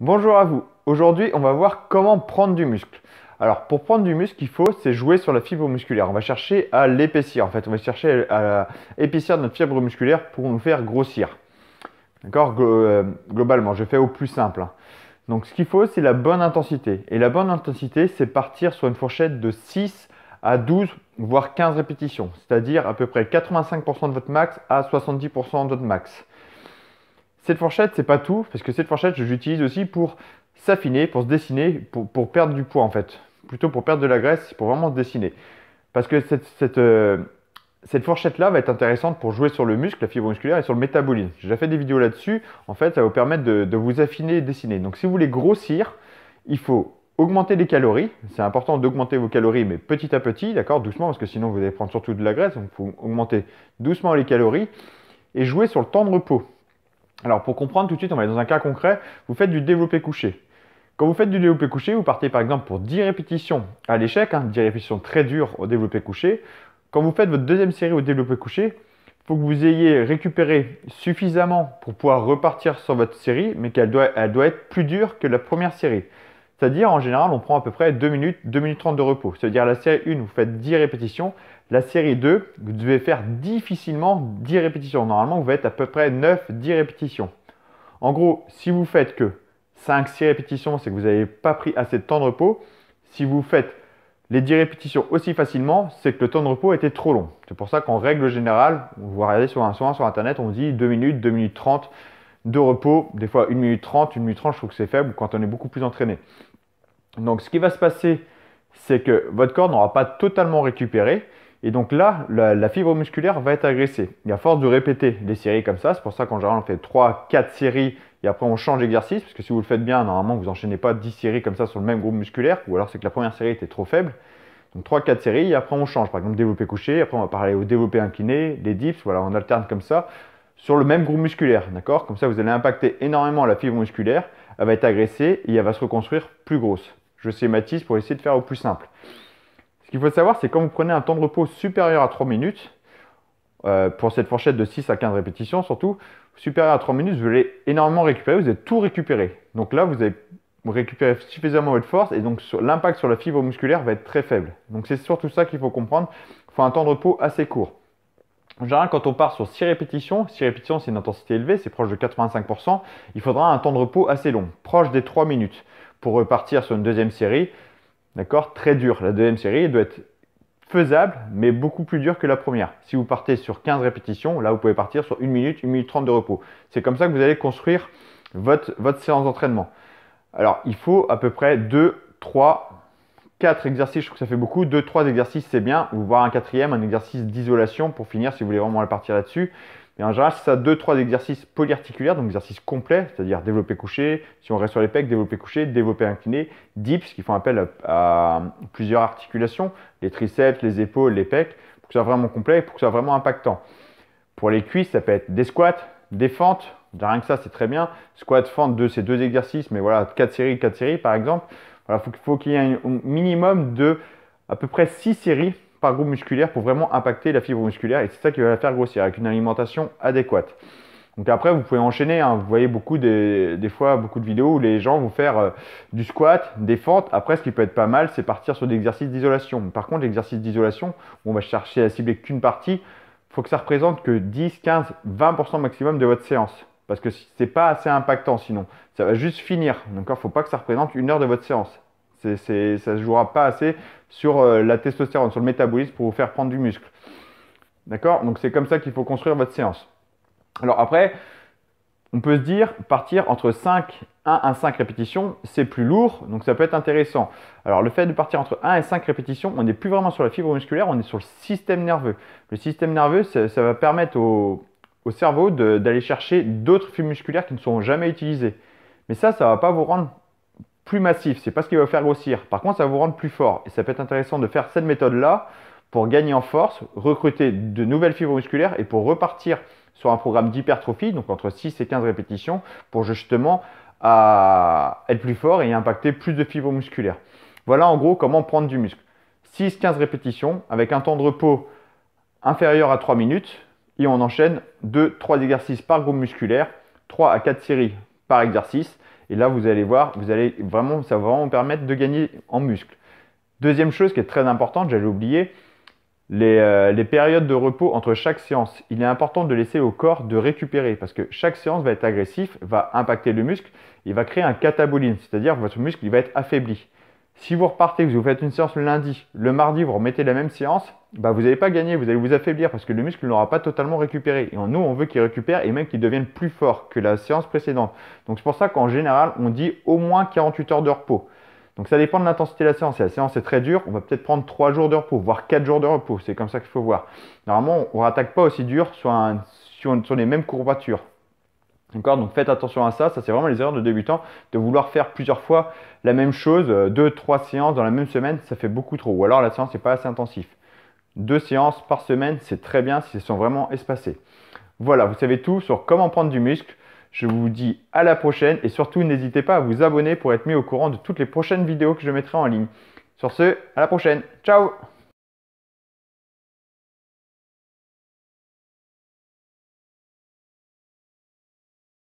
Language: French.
Bonjour à vous. Aujourd'hui, on va voir comment prendre du muscle. Alors, pour prendre du muscle, il faut, c'est jouer sur la fibre musculaire. On va chercher à l'épaissir. En fait, on va chercher à épaissir notre fibre musculaire pour nous faire grossir. D'accord? Globalement, je fais au plus simple, hein. Donc, ce qu'il faut, c'est la bonne intensité. Et la bonne intensité, c'est partir sur une fourchette de 6 à 12, voire 15 répétitions. C'est-à-dire à peu près 85% de votre max à 70% de votre max. Cette fourchette, c'est pas tout, parce que cette fourchette, je l'utilise aussi pour s'affiner, pour se dessiner, pour perdre du poids en fait. Plutôt pour perdre de la graisse, pour vraiment se dessiner. Parce que cette fourchette-là va être intéressante pour jouer sur le muscle, la fibre musculaire et sur le métabolisme. J'ai déjà fait des vidéos là-dessus. En fait, ça va vous permettre de vous affiner et dessiner. Donc, si vous voulez grossir, il faut augmenter les calories. C'est important d'augmenter vos calories, mais petit à petit, d'accord, doucement, parce que sinon vous allez prendre surtout de la graisse. Donc, il faut augmenter doucement les calories et jouer sur le temps de repos. Alors pour comprendre tout de suite, on va aller dans un cas concret. Vous faites du développé couché. Quand vous faites du développé couché, vous partez par exemple pour 10 répétitions à l'échec, 10 répétitions très dures au développé couché. Quand vous faites votre deuxième série au développé couché, il faut que vous ayez récupéré suffisamment pour pouvoir repartir sur votre série, mais elle doit être plus dure que la première série. C'est-à-dire, en général, on prend à peu près 2 minutes, 2 minutes 30 de repos. C'est-à-dire, la série 1, vous faites 10 répétitions. La série 2, vous devez faire difficilement 10 répétitions. Normalement, vous va être à peu près 9-10 répétitions. En gros, si vous faites que 5-6 répétitions, c'est que vous n'avez pas pris assez de temps de repos. Si vous faites les 10 répétitions aussi facilement, c'est que le temps de repos était trop long. C'est pour ça qu'en règle générale, vous regardez sur Internet, on dit 2 minutes, 2 minutes 30 de repos. Des fois 1 minute 30, 1 minute 30, je trouve que c'est faible quand on est beaucoup plus entraîné. Donc, ce qui va se passer, c'est que votre corps n'aura pas totalement récupéré. Et donc là, la fibre musculaire va être agressée. Et à force de répéter des séries comme ça, c'est pour ça qu'en général, on fait 3-4 séries et après on change d'exercice. Parce que si vous le faites bien, normalement, vous n'enchaînez pas 10 séries comme ça sur le même groupe musculaire. Ou alors c'est que la première série était trop faible. Donc 3-4 séries et après on change. Par exemple, développé couché. Après, on va parler au développé incliné, les dips. Voilà, on alterne comme ça sur le même groupe musculaire. D'accord? Comme ça, vous allez impacter énormément la fibre musculaire. Elle va être agressée et elle va se reconstruire plus grosse. Je schématise pour essayer de faire au plus simple. Ce qu'il faut savoir, c'est quand vous prenez un temps de repos supérieur à 3 minutes, pour cette fourchette de 6 à 15 répétitions surtout, supérieur à 3 minutes, vous allez énormément récupérer, vous allez tout récupérer. Donc là, vous allez récupérer suffisamment votre force et donc l'impact sur la fibre musculaire va être très faible. Donc c'est surtout ça qu'il faut comprendre. Il faut un temps de repos assez court. En général, quand on part sur 6 répétitions c'est une intensité élevée, c'est proche de 85%, il faudra un temps de repos assez long, proche des 3 minutes, pour repartir sur une deuxième série. D'accord? Très dur. La deuxième série doit être faisable, mais beaucoup plus dure que la première. Si vous partez sur 15 répétitions, là, vous pouvez partir sur 1 minute, 1 minute 30 de repos. C'est comme ça que vous allez construire votre séance d'entraînement. Alors, il faut à peu près 2, 3, 4 exercices. Je trouve que ça fait beaucoup. 2, 3 exercices, c'est bien. Ou voir un quatrième, un exercice d'isolation pour finir si vous voulez vraiment partir là-dessus. Mais en général, c'est ça, 2-3 exercices polyarticulaires, donc exercices complets, c'est-à-dire développé couché, si on reste sur les pecs, développé couché, développé incliné, dips, qui font appel à plusieurs articulations, les triceps, les épaules, les pecs, pour que ce soit vraiment complet, pour que ce soit vraiment impactant. Pour les cuisses, ça peut être des squats, des fentes, rien que ça, c'est très bien. Squat, fente, c'est 2 exercices, mais voilà, 4 séries par exemple. Voilà, faut qu'il y ait un minimum de à peu près 6 séries par groupe musculaire pour vraiment impacter la fibre musculaire et c'est ça qui va la faire grossir avec une alimentation adéquate. Donc après, vous pouvez enchaîner, vous voyez des fois beaucoup de vidéos où les gens vont faire du squat, des fentes. Après, ce qui peut être pas mal, c'est partir sur des exercices d'isolation. Par contre, l'exercice d'isolation, où on va chercher à cibler qu'une partie, il faut que ça représente que 10, 15, 20% maximum de votre séance. Parce que c'est pas assez impactant sinon. Ça va juste finir. Donc il ne faut pas que ça représente 1 heure de votre séance. Ça ne se jouera pas assez sur la testostérone, sur le métabolisme pour vous faire prendre du muscle. D'accord? Donc c'est comme ça qu'il faut construire votre séance. Alors après, on peut se dire, partir entre 1 à 5 répétitions, c'est plus lourd, donc ça peut être intéressant. Alors le fait de partir entre 1 et 5 répétitions, on n'est plus vraiment sur la fibre musculaire, on est sur le système nerveux. Le système nerveux, ça va permettre au cerveau d'aller chercher d'autres fibres musculaires qui ne sont jamais utilisées. Mais ça ne va pas vous rendre plus massif, c'est pas ce qui va vous faire grossir. Par contre, ça va vous rendre plus fort. Et ça peut être intéressant de faire cette méthode-là pour gagner en force, recruter de nouvelles fibres musculaires et pour repartir sur un programme d'hypertrophie, donc entre 6 et 15 répétitions, pour justement être plus fort et impacter plus de fibres musculaires. Voilà en gros comment prendre du muscle. 6-15 répétitions avec un temps de repos inférieur à 3 minutes et on enchaîne 2-3 exercices par groupe musculaire, 3 à 4 séries par exercice Et là, vous allez voir, ça va vraiment vous permettre de gagner en muscle. Deuxième chose qui est très importante, j'allais oublier, les périodes de repos entre chaque séance. Il est important de laisser au corps de récupérer parce que chaque séance va être agressif, va impacter le muscle, il va créer un catabolisme, c'est-à-dire que votre muscle il va être affaibli. Si vous repartez, que vous faites une séance le lundi, le mardi vous remettez la même séance, bah vous n'allez pas gagner, vous allez vous affaiblir parce que le muscle n'aura pas totalement récupéré. Et nous, on veut qu'il récupère et même qu'il devienne plus fort que la séance précédente. Donc c'est pour ça qu'en général, on dit au moins 48 heures de repos. Donc ça dépend de l'intensité de la séance. Si la séance est très dure, on va peut-être prendre 3 jours de repos, voire 4 jours de repos. C'est comme ça qu'il faut voir. Normalement, on ne rattaque pas aussi dur sur les mêmes courbatures. D'accord? Donc faites attention à ça. Ça, c'est vraiment les erreurs de débutants. De vouloir faire plusieurs fois la même chose, 2-3 séances dans la même semaine, ça fait beaucoup trop. Ou alors la séance n'est pas assez intensif. 2 séances par semaine, c'est très bien si elles sont vraiment espacées. Voilà, vous savez tout sur comment prendre du muscle. Je vous dis à la prochaine et surtout n'hésitez pas à vous abonner pour être mis au courant de toutes les prochaines vidéos que je mettrai en ligne. Sur ce, à la prochaine. Ciao!